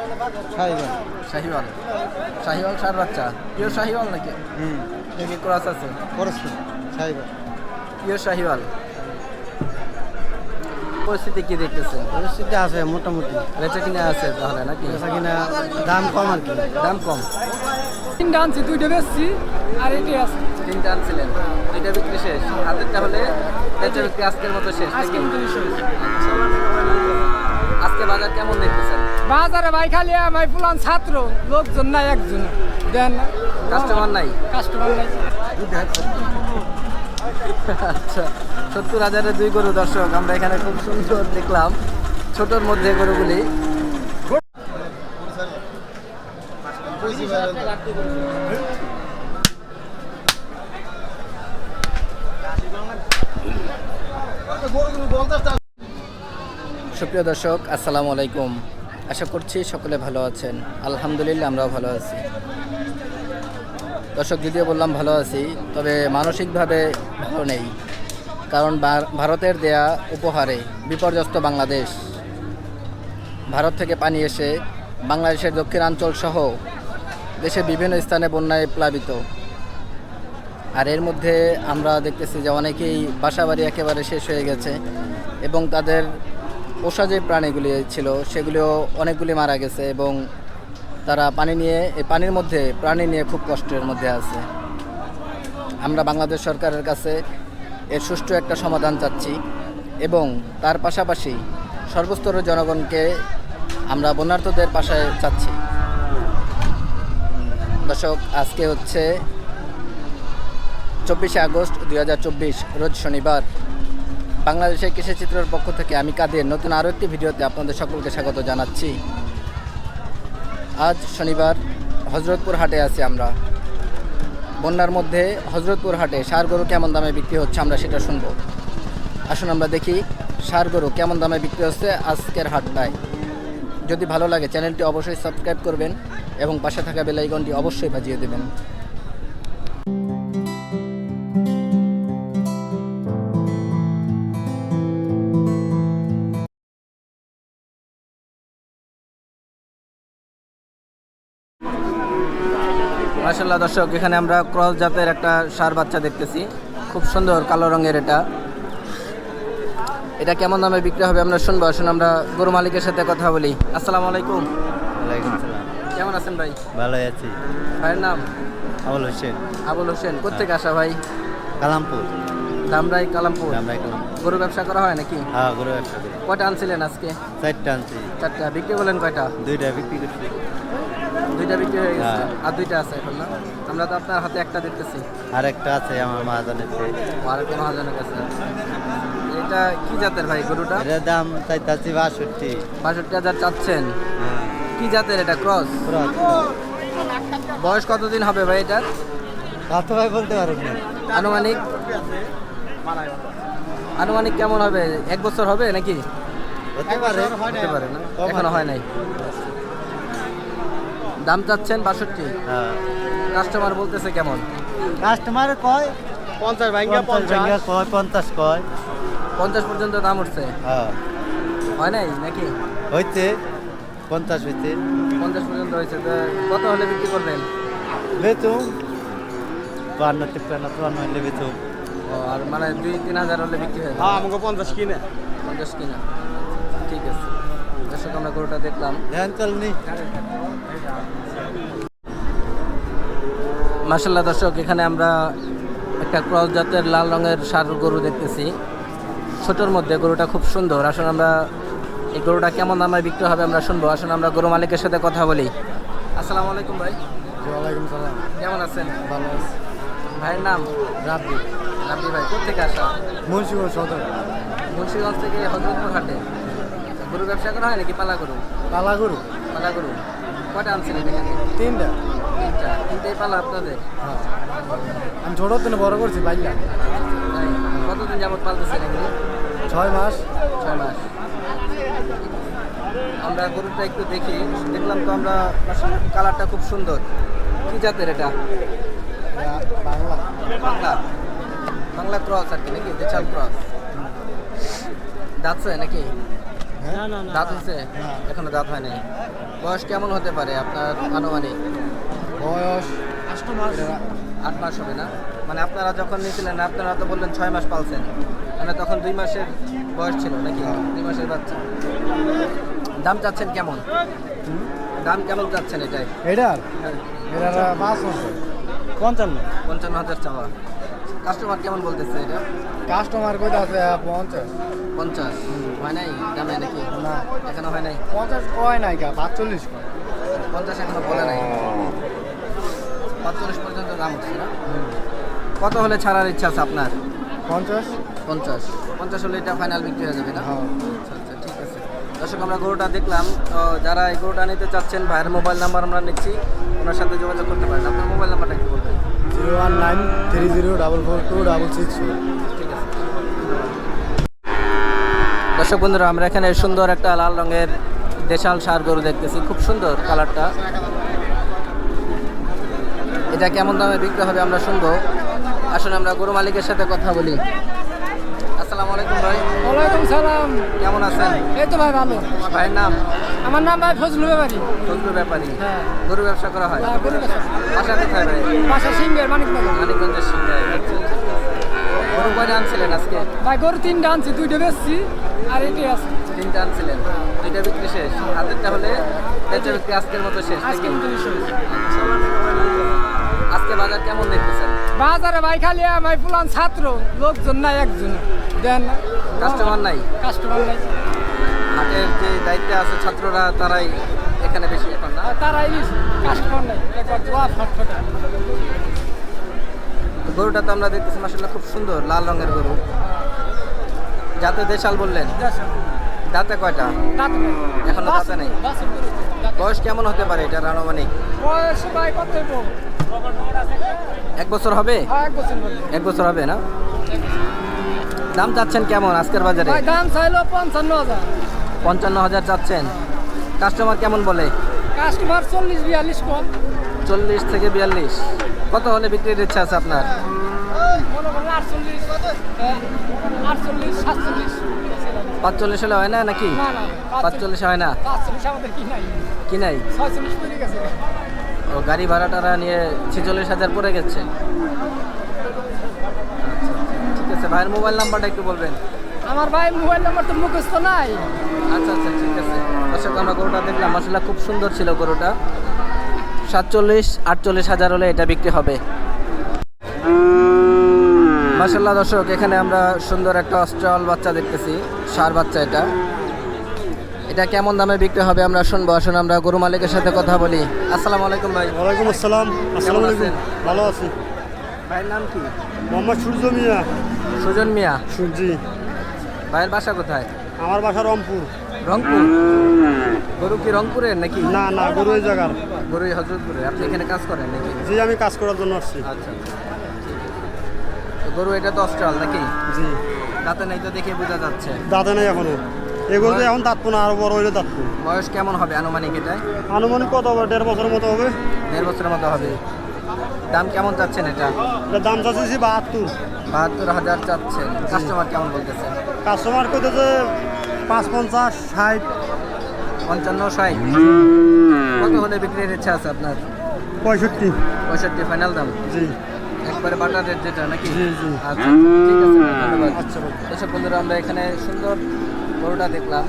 শাহিওয়াল। শাহিওয়াল। শাহিওয়াল সার বাচ্চা পিওর শাহিওয়াল নাকি? নাকি ক্রস আছে? খরচ শাহিওয়াল। পিওর শাহিওয়াল। পরিস্থিতি কি দেখতেছেন? পরিস্থিতি আছে মোটামুটি, বেচা কিনে আছে তাহলে নাকি? বেচা কিনা দাম কম আর কি। দাম কম। তিনটা আনছি, দুইটা বেচছি আর এটাই আছে। তিনটা আনছিলেন, দুইটা বিক্রি শেষ। হাতেরটা হলে বেচা বিক্রি আজকের মতো শেষ নাকি? আজকে মতো শেষ। আজকে বাজার কেমন দেখতেছেন? বাজারে ভাই খালি ভাই পুলান ছাত্র, লোকজন নাই একজন, দেন না কাস্টমার নাই? কাস্টমার নাই। আচ্ছা, 70,000-এ 2 গরু। দর্শক, আমরা এখানে খুব সুন্দর দেখলাম ছোটর মধ্যে গরুগুলি। সুপ্রিয় দর্শক, আসসালামু আলাইকুম। আশা করছি সকলে ভালো আছেন। আলহামদুলিল্লাহ, আমরাও ভালো আছি। দর্শক, যদিও বললাম ভালো আছি, তবে মানসিকভাবে ভালো নেই। কারণ ভারতের দেয়া উপহারে বিপর্যস্ত বাংলাদেশ। ভারত থেকে পানি এসে বাংলাদেশের দক্ষিণাঞ্চল সহ দেশের বিভিন্ন স্থানে বন্যায় প্লাবিত। আর এর মধ্যে আমরা দেখতেছি যে অনেকেই বাসাবাড়ি একেবারে শেষ হয়ে গেছে এবং তাদের পোষা যে প্রাণীগুলি ছিল সেগুলিও অনেকগুলি মারা গেছে এবং তারা এই পানির মধ্যে প্রাণী নিয়ে খুব কষ্টের মধ্যে আছে। আমরা বাংলাদেশ সরকারের কাছে এর সুষ্ঠু একটা সমাধান চাচ্ছি এবং তার পাশাপাশি সর্বস্তরের জনগণকে আমরা বন্যার্তদের পাশে চাচ্ছি। দর্শক, আজকে হচ্ছে 24শে আগস্ট 2024, রোজ শনিবার। বাংলাদেশের কৃষিচিত্রের পক্ষ থেকে আমি কাদের নতুন আরও একটি ভিডিওতে আপনাদের সকলকে স্বাগত জানাচ্ছি। আজ শনিবার হজরতপুর হাটে আছি আমরা। বন্যার মধ্যে হজরতপুর হাটে ষাঁড় গরু কেমন দামে বিক্রি হচ্ছে আমরা সেটা শুনবো। আসুন আমরা দেখি ষাঁড় গরু কেমন দামে বিক্রি হচ্ছে আজকের হাটটায়। যদি ভালো লাগে চ্যানেলটি অবশ্যই সাবস্ক্রাইব করবেন এবং পাশে থাকা বেল আইকনটি অবশ্যই বাজিয়ে দেবেন। মাশাআল্লাহ দর্শক, এখানে আমরা ক্রস জাতের একটা ষাঁড় বাচ্চা দেখতেছি, খুব সুন্দর কালো রঙের। এটা কেমন দামে বিক্রি হবে আমরা শুনবো। আসুন আমরা গরু মালিকের সাথে কথা বলি। আসসালামু আলাইকুম। ওয়ালাইকুম সালাম। কেমন আছেন ভাই? ভালো আছি। ভাইয়ের নাম? আবুল হোসেন। আবুল হোসেন। কোথেকে আসা ভাই? কালামপুর। ধামরাই, কালামপুর। কালামপুর। গরু ব্যবসা করা হয় নাকি? হ্যাঁ, গরু ব্যবসা করি। কয়টা আনছিলেন আজকে? 4টা আনছি। 4টা বিক্রি করলেন? কয়টা? 2টা বিক্রি করছি। 2টা বিক্রি হয়ে গেছে, হ্যাঁ। আর 2টা আছে এখন না? আমরা তো আপনার হাতে একটা দেখতেছি। আর একটা আছে আমার মহাজনের। আর কোনো হাজারের কাছে। এটা কি জাতের ভাই গরুটা? এটার দাম চাইতাছি 62। 62,000 চাচ্ছেন? কি জাতের এটা? ক্রস? বয়স কতদিন হবে ভাই এটার? তা তো ভাই বলতে পারুন না। আনুমানিক আনুমানিক কেমন হবে? 1 বছর হবে নাকি? হতে পারে। হতে পারে না, এখনো হয় নাই। দাম চাচ্ছেন 62। হ্যাঁ। কাস্টমার বলতেছে কেমন? কাস্টমার কয় 50 কয় 50 কয়। 50 পর্যন্ত দাম উঠছে? হ্যাঁ, হয় নাই নাকি? হইতে 50 হইতে। 50 পর্যন্ত হয়েছে। তো কত হলে বিক্রি করবেন? বেচুম 52 53 54 হইলে বেচুম। ও, আর মানে 2-3 হাজার হলে বিক্রি হয়ে যাবে? হ্যাঁ, আমাকে 50 কিনে। 50 কিনা, ঠিক আছে। দর্শক, আমরা গরুটা দেখলাম। ধ্যান চলনি। মাশাআল্লাহ দর্শক, এখানে আমরা একটা ক্রস জাতের লাল রঙের ষাঁড় গরু দেখতেছি ছোটোর মধ্যে। গরুটা খুব সুন্দর। আসুন আমরা এই গরুটা কেমন দামে বিক্রি হবে আমরা শুনবো। আসুন আমরা গরু মালিকের সাথে কথা বলি। আসসালামু আলাইকুম ভাই। ওয়ালাইকুম সালাম। কেমন আছেন? ভালো আছি। ভাইয়ের নাম? রাব্বি। রাব্বি ভাই। কোথেকে আসা? মুন্সিগঞ্জ সদর। মুন্সিগঞ্জ থেকে হজরতপুর হাটে। গরু ব্যবসা করা হয় নাকি পালা গরু? পালা গরু। পালা গরু। কয়টা আনছিলেন এখানে? 3টা। তিনটাই পালা আপনাদের? হ্যাঁ, আমি ছোট থেকে বড় করছি বাইলা। তাই? কতদিন যাবত পালতেছেন এগুলি? 6 মাস। 6 মাস। আমরা গরুটা একটু দেখি। দেখলাম তো আমরা, কালারটা খুব সুন্দর। কি জাতের এটা? বাংলা। বাংলা। বাংলা ক্রস আর কি নাকি? দেশাল ক্রস। দাঁতছে নাকি? হ্যাঁ দাঁত হচ্ছে এখনো দাঁত হয় নাই। বয়স কেমন হতে পারে আপনার আনুমানিক? বয়স 8 মাস হবে না? মানে আপনারা যখন নিয়েছিলেন আপনারা তো বললেন 6 মাস পালছেন, মানে তখন 2 মাসের বয়স ছিল নাকি? 2 মাসের বাচ্চা। দাম চাচ্ছেন কেমন? দাম কেমন চাচ্ছেন এটাই? এটার হ্যাঁ, এটার 55 55,000 চাওয়া। কাস্টমার কেমন বলতেছে এটা? কাস্টমার কইতে আছে 50 50 হয় নাই দামে নাকি? না এখনো হয় নাই। 50 কয় নাই কা 45 কয় 50 এখনো বলে নাই। 45 পর্যন্ত দাম উঠছে না? কত হলে ছাড়ার ইচ্ছা আছে আপনার? 50 50 হলে এটা ফাইনাল বিক্রি হয়ে যাবে না? হ্যাঁ আচ্ছা আচ্ছা, ঠিক আছে। দর্শক, আমরা গরুটা দেখলাম। তো যারা এই গরুটা নিতে চাচ্ছেন, ভাইয়ের মোবাইল নাম্বার আমরা নিচ্ছি, ওনার সাথে যোগাযোগ করতে পারেন। আপনার মোবাইল নাম্বারটা একটু বলবেন। 01930442664। ঠিক আছে। দর্শক বন্ধুরা, আমরা এখানে সুন্দর একটা লাল রঙের দেশাল ষাঁড় গরু দেখতেছি, খুব সুন্দর কালারটা। এটা কেমন দামে বিক্রি হবে আমরা শুনবো। আসলে আমরা গরু মালিকের সাথে কথা বলি। আসসালামু আলাইকুম ভাই, ওয়ালাইকুম সালাম। কেমন আছেন? এই তো ভাই ভালো। ভাইয়ের নাম? আমার নাম ভাই ফজলুল ব্যাপারী। ফজলু ব্যাপারী। হ্যাঁ। গরু ব্যবসা করা হয়? হ্যাঁ, গরু ব্যবসা। বাসা কোথায় ভাই? বাসা সিংহের মানিকনগর। মানিকগঞ্জের সিংহায়। আচ্ছা, আচ্ছা। গরু কয়টা আনছিলেন আজকে? ভাই গরু 3টা আনছি, 2টা বেচছি আর এটাই আছে। 3টা আনছিলেন, 2টা বিক্রি শেষ। হাতেরটা হলে বেচা বিক্রি আজকের মতো শেষ আজকে নাকি? উনত্রিশ। আজকে বাজার কেমন দেখতেছেন? বাজারে ভাই খালি ভাই পুলান ছাত্র, লোকজন নাই একজন। দেন না কাস্টমার নাই? কাস্টমার নাই। হাটের যে দায়িত্বে আছে ছাত্ররা, তারাই এখানে বেশি এখন না? আর তারাই নিছে, কাস্টমার নাই। একবার দোয়া ফটফটা। গরুটা তো আমরা দেখতেছি মাশাআল্লাহ খুব সুন্দর লাল রঙের গরু। যাতে দেশাল বললেন, দাঁতে কয়টা? দাঁত নেই। এখনো দাঁতে নেই? বাসের গরু, দাঁত নেই। বয়স কেমন হতে পারে এটার আনুমানিক? বয়স ভাই কত হইব? 1 বছর হবে? হ্যাঁ, 1 বছর হবে। 1 বছর হবে না? দাম চাচ্ছেন কেমন আজকের বাজারে? ভাই দাম চাইলো 55,000। 55,000 চাচ্ছেন। কাস্টমার কেমন বলে? কাস্টমার 40-42 কম। 40 থেকে 42। কত হলে বিক্রির ইচ্ছা আছে আপনার? মনে করেন 48, 47। 45 হলে হয় না নাকি? না না 45 হয় না? 45 আমাদের কি নাই, কি নাই? 46 পড়ে গেছে। ও গাড়ি ভাড়া টাড়া নিয়ে 46,000 পড়ে গেছে। আচ্ছা, ঠিক আছে। ভাইয়ের মোবাইল নাম্বারটা একটু বলবেন। আমার ভাই মোবাইল নাম্বার তো মুখস্থ নাই। আচ্ছা আচ্ছা, ঠিক আছে। দর্শক, আমরা গরুটা দেখলাম, মাশাআল্লাহ খুব সুন্দর ছিল গরুটা। 47-48 হলে এটা বিক্রি হবে। মাশাআল্লাহ দর্শক, এখানে আমরা সুন্দর একটা অস্ট্রাল বাচ্চা দেখতেছি, ষাঁড় বাচ্চা। এটা কেমন দামে বিক্রি হবে আমরা শুনবো। আসুন আমরা গরু মালিকের সাথে কথা বলি। আসসালামু আলাইকুম ভাই। ওয়ালাইকুম আসসালাম। আসসালামু আলাইকুম। আছেন? ভালো আছি। ভাইয়ের নাম কি? মোহাম্মদ সূর্য মিয়া। সুজন মিয়া। সূর্যি। ভাইয়ের বাসা কোথায়? আমার বাসা রংপুর। রংপুর। গরু কি রংপুরের নাকি? না না, গরু এই জায়গার। গরু হজরতপুরে। আপনি এখানে কাজ করেন নাকি? জি, আমি কাজ করার জন্য আসছি। আচ্ছা আচ্ছা। তো গরু এটা তো অস্ট্রাল নাকি? জি। দাঁতে নাই তো দেখে বোঝা যাচ্ছে। দাঁতে নাই এখনো। এগুলো এখন দাঁতবো না, আরো বড় হইলে দাঁতবো। বয়স কেমন হবে আনুমানিক এটাই? আনুমানিক কত হবে? 1.5 বছরের মতো হবে। 1.5 বছরের মতো হবে। দাম কেমন চাচ্ছেন এটা? এটার দাম চাচ্ছি 72। 72,000 চাচ্ছেন। কাস্টমার কেমন বলতেছে? কাস্টমার কইতেছে 55, 60। 55, 60। কত হলে বিক্রির ইচ্ছা আছে আপনার? 65। 65 ফাইনাল দাম? জি একবারে বাটার রেট যেটা নাকি? জি জি। আচ্ছা, ঠিক আছে, ধন্যবাদ। আচ্ছা ভাই। দর্শক বন্ধুরা, আমরা এখানে সুন্দর গরুটা দেখলাম,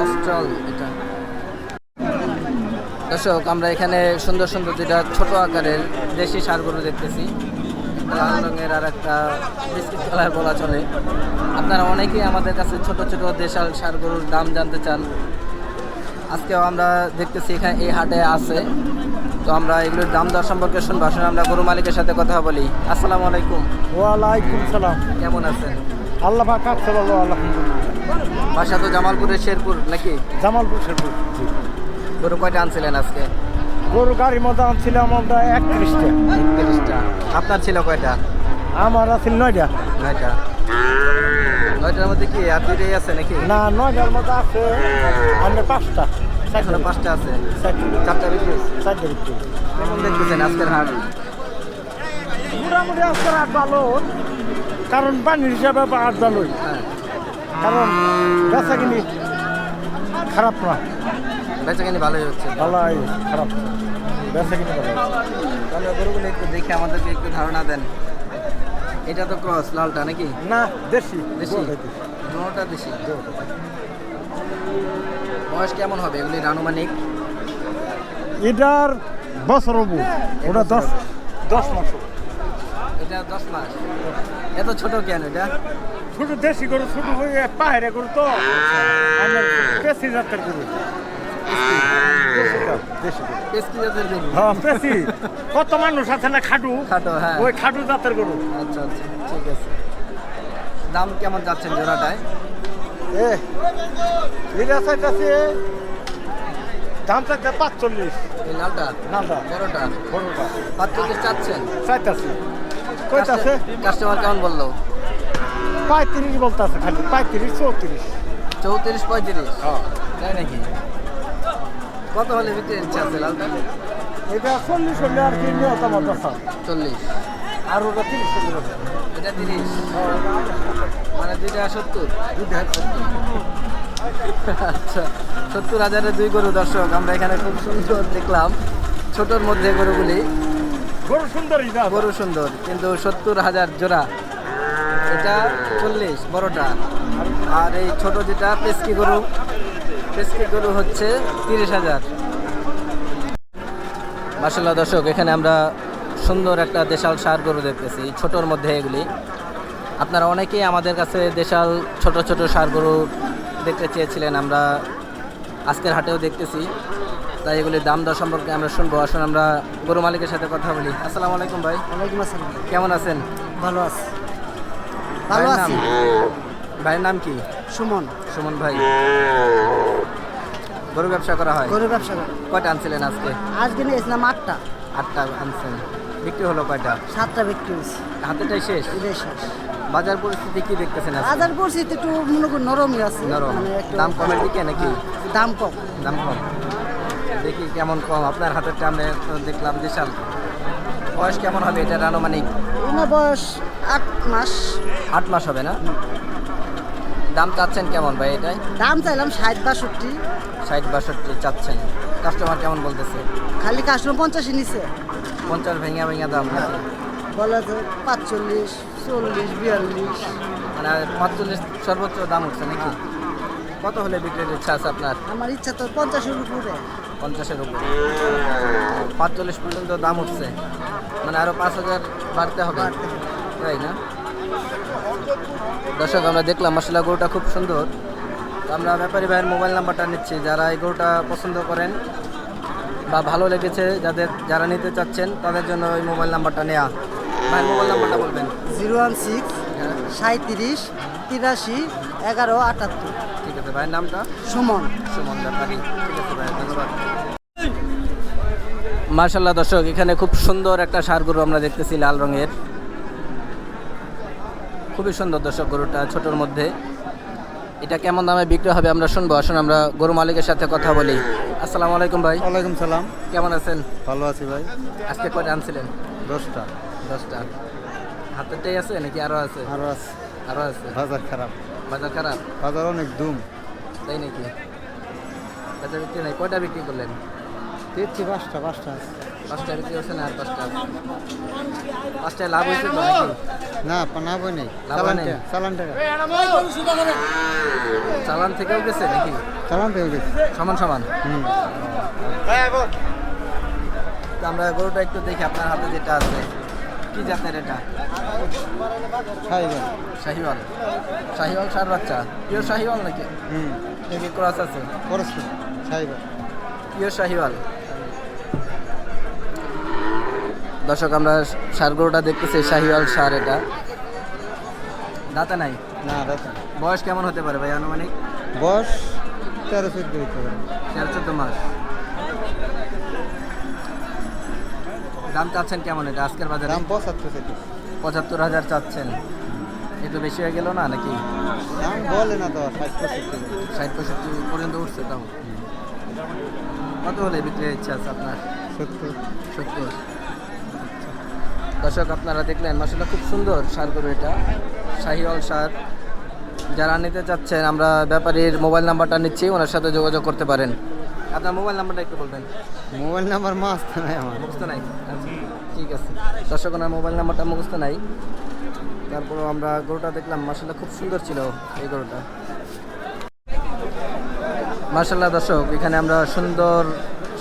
অস্ট্রাল এটা। দর্শক, আমরা এখানে সুন্দর সুন্দর যেটা ছোট আকারের দেশি ষাঁড় গরু দেখতেছি, একটা লাল রঙের আর একটা বিস্কিট কালার বলা চলে। আপনারা অনেকেই আমাদের কাছে ছোট ছোট দেশাল ষাঁড় গরুর দাম জানতে চান। আজকেও আমরা দেখতেছি এখানে এই হাটে আছে। তো আমরা এগুলোর দাম দর সম্পর্কে শুনবো। আসলে আমরা গরু মালিকের সাথে কথা বলি। আসসালামু আলাইকুম। ওয়ালাইকুম সালাম। কেমন আছেন? আল্লাহ পাক কাছে ভালো, আলহামদুলিল্লাহ। বাসা তো জামালপুরের শেরপুর নাকি? জামালপুর শেরপুর। জি। গরু কয়টা আনছিলেন আজকে? গরু গাড়ির মধ্যে আনছিলাম আমরা 31টা। 31টা। আপনার ছিল কয়টা? আমার আছে 9টা। 9টা। 9টার মধ্যে কি আর 2টাই আছে নাকি? না, 9টার মধ্যে আছে আমরা 5টা। এখনো 5টা আছে। 4টা বিক্রি হয়েছে। 4টা বিক্রি। কেমন দেখতেছেন আজকের হাট? মোটামুটি আজকের হাট ভালো, কারণ পানির হিসাবে হাট ভালোই। হ্যাঁ। কারণ বেচা কিনি খারাপ না, বেচা কিনি ভালোই হচ্ছে। ভালোই খারাপ না। বেচা কিনি ভালো। তাহলে গরুগুলো একটু দেখে আমাদেরকে একটু ধারণা দেন। এটা তো ক্রস লালটা নাকি? না, দেশি দেশি? দুটোটা দেশি। বয়স কেমন হবে এগুলির আনুমানিক? এটার বছর হবো, ওটা 10 মাস। এটা 10 মাস। এত ছোট কেন এটা? ছোট দেশি গরু, ছোট হয়ে পাহাড়ে গরু তো আমার পেশি জাতের গরু। দেশি গরু। পেস্কি জাতের গরু? হ্যাঁ, পেশি। কত মানুষ আছে না খাটু, খাটো, হ্যাঁ। ওই খাটু জাতের গরু। আচ্ছা আচ্ছা, ঠিক আছে। দাম কেমন যাচ্ছেন জোড়াটায়? এটা চাইতেছে দাম চাইতে 45। এই লালটা? নালটা বড়টা? বড়টা 45 চাচ্ছেন? চাইতেছে, কইতাছে কাস্টমার কেমন বললো? 35 বলতেছে, খালি 35 34। 34 35? হ্যাঁ, তাই নাকি? কত হলে বিক্রির ইচ্ছা আছে লালটা? এটা 40 হলে আর কি নিয়ত আমার দশা, 40? আর ওটা 30 হলে দশা। এটা 30? মানে দুইটা 70? আচ্ছা, 70,000-এর দুই গরু। দর্শক, আমরা এখানে খুব সুন্দর দেখলাম ছোটোর মধ্যে গরুগুলি। গরু সুন্দরই না, গরু সুন্দর, কিন্তু 70,000 জোড়া। এটা 40 বড়টা, আর এই ছোট যেটা পেস্কি গরু হচ্ছে 30,000। মাশাআল্লাহ দর্শক, এখানে আমরা সুন্দর একটা দেশাল ষাঁড় গরু দেখতেছি ছোটোর মধ্যে এগুলি। আপনারা অনেকেই আমাদের কাছে দেশাল ছোট ছোট ষাঁড় গরু দেখতে চেয়েছিলেন, আমরা আজকের হাটেও দেখতেছি। তাই এগুলির দাম দর সম্পর্কে আমরা শুনবো। আসুন আমরা গরু মালিকের সাথে কথা বলি। আসসালামু আলাইকুম ভাই। ওয়ালাইকুম আসসালাম। কেমন আছেন? ভালো আছি, ভালো ভাইয়ের আছি। নাম? ভাইয়ের নাম কি? সুমন। সুমন ভাই। গরু ব্যবসা করা হয়? গরু ব্যবসা করে। কয়টা আনছিলেন আজকে? আজকে নিয়েছিলাম 8টা। 8টা আনছেন। বিক্রি হলো কয়টা? 7টা বিক্রি হয়েছে। হাতেটাই শেষ? এটাই শেষ। বাজার পরিস্থিতি কি দেখতেছেন আজকে? বাজার পরিস্থিতি একটু মনে করি নরমই আছে, নরম? মানে একটু দাম কমের দিকে নাকি? দাম কম। দাম কম? দেখি কেমন কম। আপনার হাতেরটা আমরা তো দেখলাম বিশাল। বয়স কেমন হবে এটার আনুমানিক? এনার বয়স 8 মাস। 8 মাস হবে না? দাম চাচ্ছেন কেমন ভাই এটাই? দাম চাইলাম 60-62। 60-62 চাচ্ছেন। কাস্টমার কেমন বলতেছে? খালি কাস্টমার 50 নিছে। 50 ভেঙে দাম নাকি? বলে যে 45, 40, 42। মানে 45 সর্বোচ্চ দাম উঠছে নাকি? কত হলে বিক্রির ইচ্ছা আছে আপনার? আমার ইচ্ছা তো 50-এর উপরে। 50-এর উপরে? 45 পর্যন্ত দাম উঠছে, মানে আরো 5,000 বাড়তে হবে, তাই না? দর্শক, আমরা দেখলাম মাশাআল্লাহ গরুটা খুব সুন্দর। তো আমরা ব্যাপারী ভাইয়ের মোবাইল নাম্বারটা নিচ্ছি, যারা এই গরুটা পছন্দ করেন বা ভালো লেগেছে, যারা নিতে চাচ্ছেন তাদের জন্য ওই মোবাইল নাম্বারটা নেওয়া। ভাইয়ের মোবাইল নাম্বারটা বলবেন। 016 হ্যাঁ, 37 83 11 78। ঠিক আছে। ভাইয়ের নামটা? সুমন। সুমন ব্যাপারী। ঠিক আছে ভাই, ধন্যবাদ। মাশাআল্লাহ দর্শক, এখানে খুব সুন্দর একটা ষাঁড় গরু আমরা দেখতেছি, লাল রঙের, খুবই সুন্দর দর্শক গরুটা ছোটোর মধ্যে। এটা কেমন দামে বিক্রি হবে আমরা শুনবো। আসুন আমরা গরু মালিকের সাথে কথা বলি। আসসালামু আলাইকুম ভাই। ওয়ালাইকুম সালাম। কেমন আছেন? ভালো আছি ভাই। আজকে কয়টা আনছিলেন? 10টা। 10টা। হাতেরটাই আছে নাকি আরও আছে? আরও আছে। আরও আছে? বাজার খারাপ, বাজার খারাপ? বাজার অনেক দুম। তাই নাকি? বাজার বিক্রি নাই? কয়টা বিক্রি করলেন? দিচ্ছি 5টা আছে। 5টা বিক্রি হচ্ছে না? আর 5টা আছে। 5টায় লাভ হয়েছে তো নাকি? না, না বই নেই। লাভ নেই? চালান টাকা। চালান থেকেও গেছে নাকি? চালান পেয়ে গেছি। সমান সমান? হুম। তো আমরা গরুটা একটু দেখি আপনার হাতে যেটা আছে, কি জাতের এটা? খাইবেন। শাহিওয়াল? শাহিওয়াল ষাঁড় বাচ্চা? পিওর শাহিওয়াল নাকি? হুম। নাকি ক্রস আছে? খরচ খাইবেন। পিওর শাহিওয়াল। দর্শক, আমরা ষাঁড় গরুটা দেখতেছি, শাহিওয়াল ষাঁড়। এটা দাঁতে নাই? না, রাত বয়স কেমন হতে পারে ভাই আনুমানিক? বয়স 13-14 হতে পারে। 13-14 মাস। দাম চাচ্ছেন কেমন এটা আজকের বাজারে? দাম 75 75,000 চাচ্ছেন। একটু বেশি হয়ে গেল না নাকি? দাম বলে না তো 60-65। 60-65 পর্যন্ত উঠছে তাও। কত হলে বিক্রির ইচ্ছা আছে আপনার? 70। 70। দর্শক, আপনারা দেখলেন মাশাআল্লাহ খুব সুন্দর ষাঁড় গরু, এটা শাহিওয়াল ষাঁড়। যারা নিতে চাচ্ছেন আমরা ব্যাপারীর মোবাইল নাম্বারটা নিচ্ছি, ওনার সাথে যোগাযোগ করতে পারেন। আপনার মোবাইল নাম্বারটা একটু বলবেন। মোবাইল নাম্বার মাস্ত নাই আমার। মুখস্থ নাই? আচ্ছা, ঠিক আছে। দর্শক ওনার মোবাইল নাম্বারটা মুখস্থ নাই, তারপরেও আমরা গরুটা দেখলাম, মাশাআল্লাহ খুব সুন্দর ছিল এই গরুটা। মাশাআল্লাহ দর্শক, এখানে আমরা সুন্দর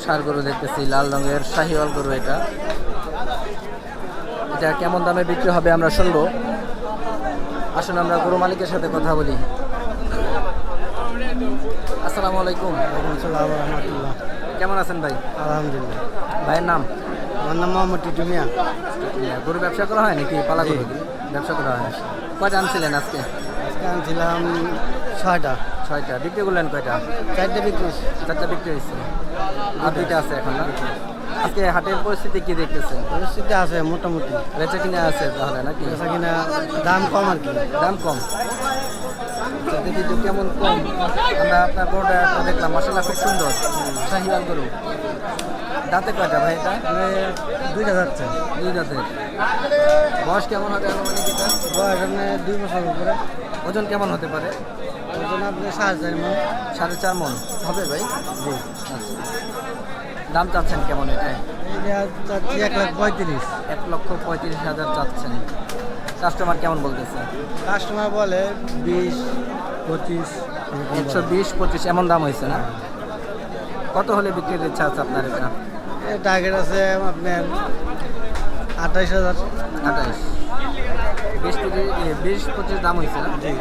ষাঁড় গরু দেখতেছি, লাল রঙের শাহিওয়াল গরু। এটা কেমন দামে বিক্রি হবে আমরা শুনবো। আসুন আমরা গরু মালিকের সাথে কথা বলি। আসসালামু আলাইকুম। আসসালামু রহমতুল্লাহ। কেমন আছেন ভাই? আলহামদুলিল্লাহ। ভাইয়ের নাম? আমার নাম মোহাম্মদ টিটু মিয়া। গরু ব্যবসা করা হয় নাকি পালা গরু ব্যবসা করা হয়? কয়টা আনছিলেন আজকে? আজকে আনছিলাম 6টা। 6টা। বিক্রি করলেন কয়টা? 4টে বিক্রি। 4টা বিক্রি হয়েছে, আর 2টা আছে এখন না? আজকে হাটের পরিস্থিতি কি দেখতেছেন? পরিস্থিতি আছে মোটামুটি। বেচা কিনে আছে তাহলে নাকি? বেচা কিনা দাম কম আর কি। দাম কম? আচ্ছা, দেখি তো কেমন কম। আমরা আপনার গরুটা একটা দেখলাম, মাশাআল্লাহ খুব সুন্দর শাহিওয়াল গরু। দাঁতে কয়টা ভাই এটা? 2টা যাচ্ছে। 2 দাঁতের। বয়স কেমন হবে আনুমানিক এটা? বয়স 2 বছর উপরে। ওজন কেমন হতে পারে? ওজন আপনি 4.5 মণ। 4.5 মণ হবে ভাই? জি। আচ্ছা, দাম চাচ্ছেন কেমন এটাই? এটা চাচ্ছি 1,35,000। 1,35,000 চাচ্ছেন। কাস্টমার কেমন বলতেছে? কাস্টমার বলে 20, 25। 120-25 এমন দাম হয়েছে না? কত হলে বিক্রির ইচ্ছা আছে আপনার এটা? টার্গেট আছে আপনার 28,000। 28, 20-25 দাম হয়েছে না? জি।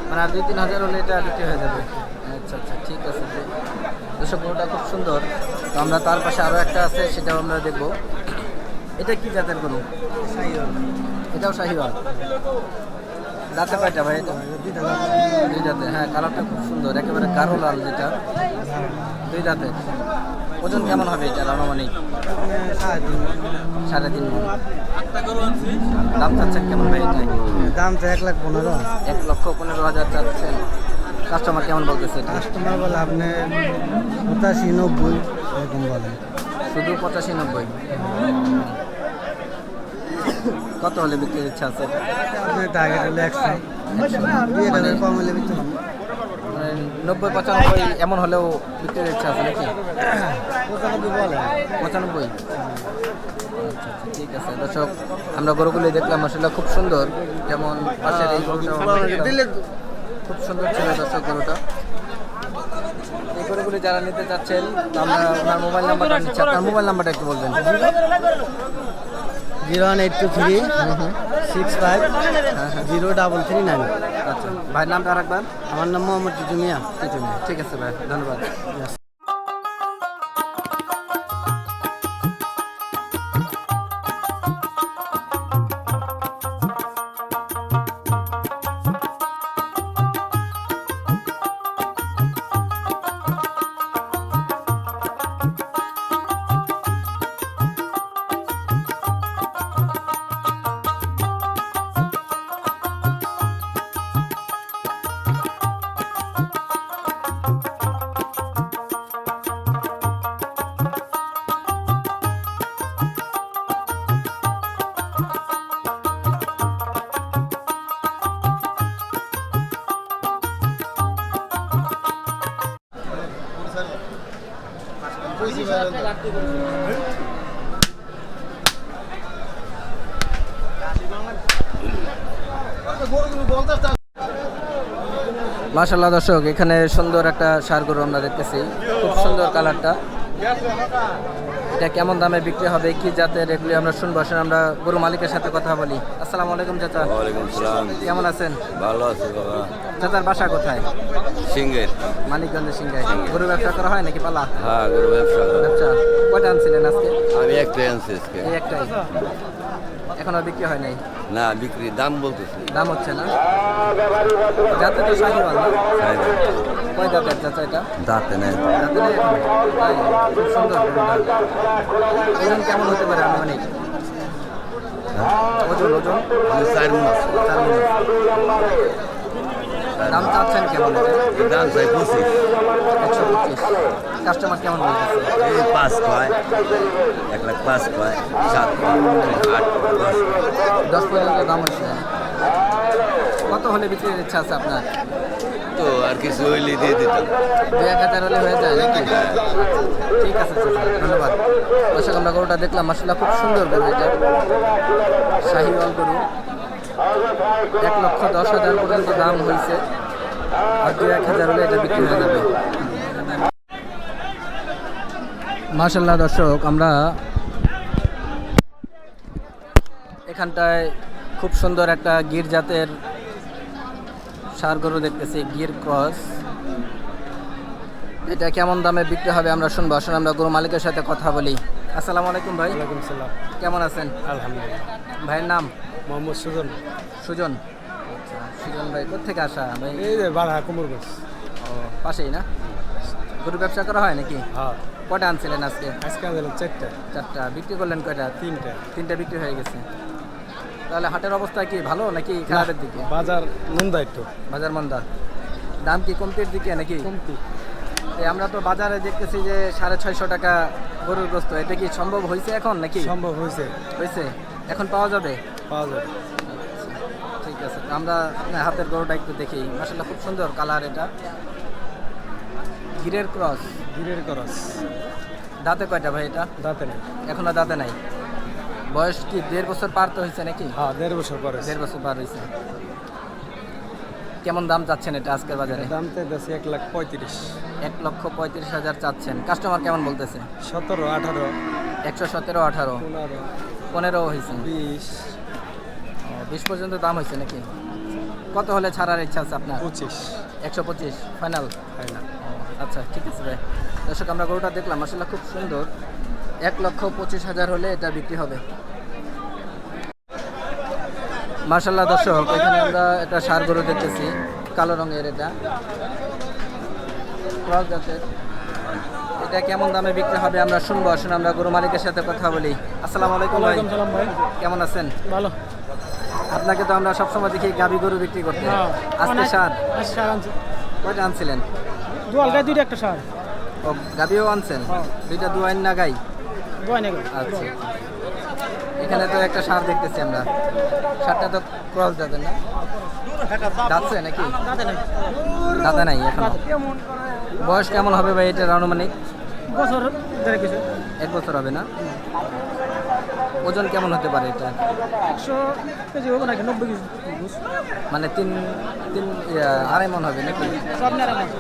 মানে আর 2-3 হাজার হলে এটা বিক্রি হয়ে যাবে। আচ্ছা আচ্ছা, ঠিক আছে। দর্শক গরুটা খুব সুন্দর। তো আমরা তার পাশে আরও একটা আছে, সেটাও আমরা দেখব। এটা কি জাতের গরু? এটাও শাহিওয়াল। দাঁতে কয়টা ভাই এটা? 2 দাঁতে। হ্যাঁ, কালারটা খুব সুন্দর, একেবারে গাঢ় লাল যেটা। 2 দাঁতে। ওজন কেমন হবে এটা আনুমানিক? 3.5 মণ। দাম চাচ্ছেন কেমন ভাই এটাই? দাম তো 1,15,000। 1,15,000 চাচ্ছেন। কাস্টমার কেমন বলতেছে এটা? কাস্টমার বলে আপনি 85-90 এরকম বলে। শুধু 85-90। কত হলে বিক্রির ইচ্ছা আছে? আপনি টার্গেট হলে 100। 2,000 কম হলে বিক্রি হবে। 90-95 এমন হলেও বিক্রির ইচ্ছা আছে নাকি? 95 বলে। 95। আচ্ছা, ঠিক আছে। দর্শক আমরা গরুগুলি দেখলাম, আসলে খুব সুন্দর। যেমন পাশের এই গরুটা খুব সুন্দর ছিল দর্শক গরুটা। এই গরুগুলি যারা নিতে চাচ্ছেন, আমরা ওনার মোবাইল নাম্বারটা নিচ্ছি। আপনার মোবাইল নাম্বারটা একটু বলবেন। 01823 65 0339। আচ্ছা, ভাইয়ের নামটা রাখবেন? আমার নাম মোহাম্মদ টিটু মিয়া। ঠিক আছে ভাই, ধন্যবাদ। মাশাআল্লাহ দর্শক, এখানে সুন্দর একটা ষাঁড় গরু আমরা দেখতেছি, খুব সুন্দর কালারটা। এটা কেমন দামে বিক্রি হবে, কি জাতের, এগুলি আমরা শুনবো। আসলে আমরা গরু মালিকের সাথে কথা বলি। আসসালামু আলাইকুম চাচা। ওয়ালাইকুম সালাম। কেমন আছেন? ভালো আছি বাবা। চাচার বাসা কোথায়? সিঙ্গের। মানিকগঞ্জের সিংহাই। গরু ব্যবসা করা হয় নাকি পালা? হ্যাঁ, গরু ব্যবসা। আচ্ছা, কয়টা আনছিলেন আজকে? আমি একটাই আনছি আজকে। এই একটাই, এখন আর বিক্রি হয় নাই? না, বিক্রি দাম বলতেছি। দাম হচ্ছে না? যাতে তো শাহিওয়াল না? কয় দাঁতের চাচা এটা? দাঁতে নেই। দাঁতে নেই এখন? তাই? খুব সুন্দর গরুটা। ওজন কেমন হতে পারে আনুমানিক? ওজন 4 মণ আছে। 4 মণ। দাম চাচ্ছেন কেমন এটা? দাম চাই 25। 125। কাস্টমার কেমন বলতেছে? 5 কয়, 1,05,000 কয়, 7 কয়, 8 কয়, 10 কয়। 10 পর্যন্ত দাম হচ্ছে। কত হলে বিক্রির ইচ্ছা আছে আপনার? তো আর কিছু হইলে দিয়ে দিতাম। 2-1000 হলে হয়ে যায় নাকি? ঠিক আছে চাচা, ধন্যবাদ। দর্শক আমরা গরুটা দেখলাম, মাশাআল্লাহ খুব সুন্দর গরু এটা, শাহিওয়াল গরু। 1,10,000 পর্যন্ত দাম হয়েছে, আর 2-1000 হলে এটা বিক্রি হয়ে যাবে। মাশাআল্লাহ দর্শক, আমরা এখানটায় খুব সুন্দর একটা গির জাতের ষাঁড় গরু দেখতেছি, গির ক্রস। এটা কেমন দামে বিক্রি হবে আমরা শুনবো। আসলে আমরা গরু মালিকের সাথে কথা বলি। আসসালামু আলাইকুম ভাই। ওয়ালাইকুম সালাম। কেমন আছেন? আলহামদুলিল্লাহ। ভাইয়ের নাম? মোহাম্মদ সুজন। সুজন। আচ্ছা, সুজন ভাই কোথেকে আসা ভাই? এই যে বাড়া কুমুরগঞ্জ। ও, পাশেই না? গরু ব্যবসা করা হয় নাকি? হ্যাঁ, কটা আনছিলেন আজকে? আজকে আনলাম 4টা। 4টা। বিক্রি করলেন কয়টা? 3টা। 3টা বিক্রি হয়ে গেছে। তাহলে হাটের অবস্থা কি ভালো নাকি খারাপের দিকে? বাজার মন্দা একটু। বাজার মন্দা। দাম কি কমতির দিকে নাকি? কমতি। এই আমরা তো বাজারে দেখতেছি যে 650 টাকা গরুর গোস্ত, এটা কি সম্ভব হয়েছে এখন নাকি? সম্ভব হয়েছে। হয়েছে, এখন পাওয়া যাবে? পাওয়া যাবে। ঠিক আছে, আমরা আপনার হাতের গরুটা একটু দেখি। মাশাআল্লাহ খুব সুন্দর কালার, এটা গিরের ক্রস। গিরের করস। দাঁতে কয়টা ভাই এটা? দাঁতে নেই। এখনো দাঁতে নাই। বয়স কি 1.5 বছর পার তো হয়েছে নাকি? হ্যাঁ, 1.5 বছর পরে। 1.5 বছর পার হয়েছে। কেমন দাম চাচ্ছেন এটা আজকের বাজারে? দাম তো বেশি 1,35,000। 1,35,000 চাচ্ছেন। কাস্টমার কেমন বলতেছে? 17, 18, 117, 18, 15, 15 হয়েছে। 20, 20 পর্যন্ত দাম হয়েছে নাকি? কত হলে ছাড়ার ইচ্ছা আছে আপনার? 25। 125 ফাইনাল? ফাইনাল। আচ্ছা, ঠিক আছে ভাই। দর্শক আমরা গরুটা দেখলাম, মাশাআল্লাহ খুব সুন্দর। 1,25,000 হলে এটা বিক্রি হবে। মাশাআল্লাহ দর্শক, এখানে আমরা একটা ষাঁড় গরু দেখতেছি, কালো রঙের, এটা ক্রস জাতের। এটা কেমন দামে বিক্রি হবে আমরা শুনবো। আসুন আমরা গরু মালিকের সাথে কথা বলি। আসসালামু আলাইকুম ভাই। সালাম ভাই। কেমন আছেন? ভালো। আপনাকে তো আমরা সবসময় দেখি গাভী গরু বিক্রি করতে। হ্যাঁ। আজকে ষাঁড় আজকে ষাঁড় আনছি। কয়টা আনছিলেন? দুয়াল গাই 2টা একটা ষাঁড়। ও, গাভীও আনছেন? হ্যাঁ। 2টা দুয়াইন না গাই? দুয়াই নাকি? আচ্ছা, এখানে তো একটা ষাঁড় দেখতেছি আমরা। ষাঁড়টা তো ক্রস জাতের না? দাঁতছে নাকি? দাঁতে নাই। দাঁতে নাই এখন। বয়স কেমন হবে ভাই এটার আনুমানিক? বছর দেড় কিছু। 1 বছর হবে না? ওজন কেমন হতে পারে এটা? 100 কেজি হবে নাকি? 90 কেজি। মানে 2.5 মণ হবে নাকি? সব নেড়া মাছ।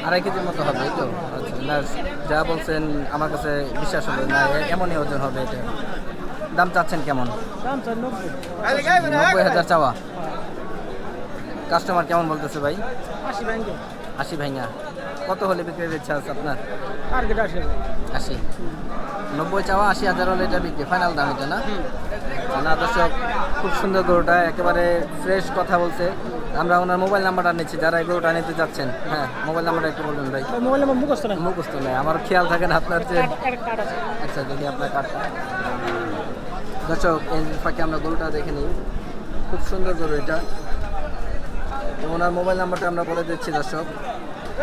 2.5 কেজির মতো হবে, এই তো? আচ্ছা, না যা বলছেন আমার কাছে বিশ্বাস হলো না, এমনই ওজন হবে এটা। দাম চাচ্ছেন কেমন? দাম চাই 90। 90,000 চাওয়া। কাস্টমার কেমন বলতেছে ভাই? 80 ব্যাংকে। 80 ভাঙা। কত হলে বিক্রির ইচ্ছা আছে আপনার? টার্গেট 80। 80। 90 চাওয়া, 80,000 হলে এটা বিক্রি ফাইনাল দাম, এটা না? না দর্শক, খুব সুন্দর গরুটা, একেবারে ফ্রেশ কথা বলছে। আমরা ওনার মোবাইল নাম্বারটা নিচ্ছি, যারা এই গরুটা নিতে যাচ্ছেন। হ্যাঁ, মোবাইল নাম্বারটা একটু বলবেন ভাই। মোবাইল নাম্বার মুখস্থ নাই। মুখস্থ নেই, আমার খেয়াল থাকে না আপনার যে। একটা কার্ড আছে। আচ্ছা, দেখি আপনার কার্ডটা। দর্শক, এই ফাঁকে আমরা গরুটা দেখে নিই। খুব সুন্দর গরু এটা। তো ওনার মোবাইল নাম্বারটা আমরা বলে দিচ্ছি দর্শক,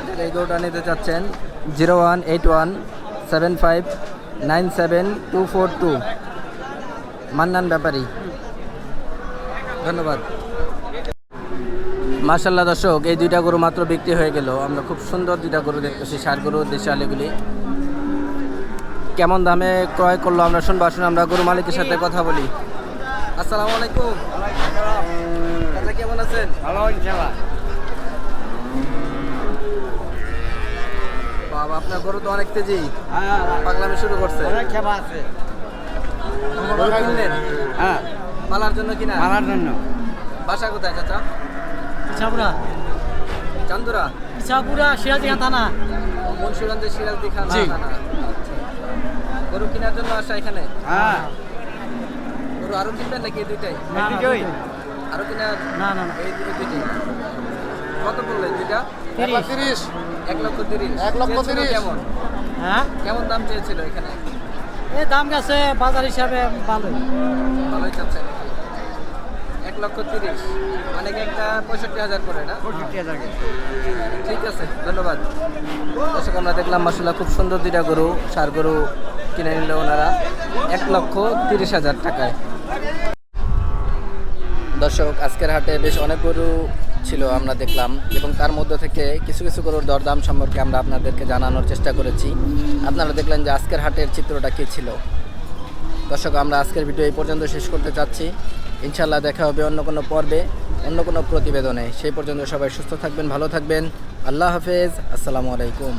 যারা এই গরুটা নিতে চাচ্ছেন 018175972242, মান্নান ব্যাপারী। ধন্যবাদ। মাশাআল্লাহ দর্শক, এই 2টা গরু মাত্র বিক্রি হয়ে গেল। আমরা খুব সুন্দর 2টা গরু দেখতেছি, ষাঁড় গরু, দেশালিগুলি। কেমন দামে ক্রয় করলো আমরা শুনবো। আসুন আমরা গরু মালিকের সাথে কথা বলি। আসসালামু আলাইকুম। দাদা কেমন আছেন? ভালো ইনশাআল্লাহ। বাবা, আপনার গরু তো অনেক তেজি, পাগলামি শুরু করছে। অনেক খেপা আছে। গরু কিনলেন? হ্যাঁ, পালার জন্য কিনা? মারার জন্য। বাসা কোথায় চাচা? ইছাপুরা। চান্দুরা? ইছাপুরা সিরাজদিঘা থানা। মুন্সিগঞ্জের সিরাজদিঘা জি। থানা। গরু কেনার জন্য আসা এখানে? হ্যাঁ। গরু আরো কিনবেন নাকি এই 2টাই? না, না, এদিকেই। আরো কিনা? না, না, না। এই 2টাই। কত পড়লো 2টা? 30। 1,30,000। 1,30,000 কেমন হ্যাঁ, কেমন দাম চেয়েছিল এখানে? এই দাম গেছে বাজার হিসাবে ভালো। ভালোই চাচ্ছে নাকি? 1,30,000 মানে কি একটা 65,000 করে না? 65,000। ঠিক আছে, ধন্যবাদ। দর্শক আমরা দেখলাম মাশাআল্লাহ খুব সুন্দর 2টা গরু, ষাঁড় গরু কিনে নিল ওনারা 1,30,000 টাকায়। দর্শক, আজকের হাটে বেশ অনেক গরু ছিল আমরা দেখলাম, এবং তার মধ্যে থেকে কিছু কিছু গরুর দরদাম সম্পর্কে আমরা আপনাদেরকে জানানোর চেষ্টা করেছি। আপনারা দেখলেন যে আজকের হাটের চিত্রটা কী ছিল। দর্শক, আমরা আজকের ভিডিও এই পর্যন্ত শেষ করতে চাচ্ছি। ইনশাল্লাহ দেখা হবে অন্য কোনো পর্বে, অন্য কোনো প্রতিবেদনে। সেই পর্যন্ত সবাই সুস্থ থাকবেন, ভালো থাকবেন। আল্লাহ হাফেজ, আসসালামু আলাইকুম।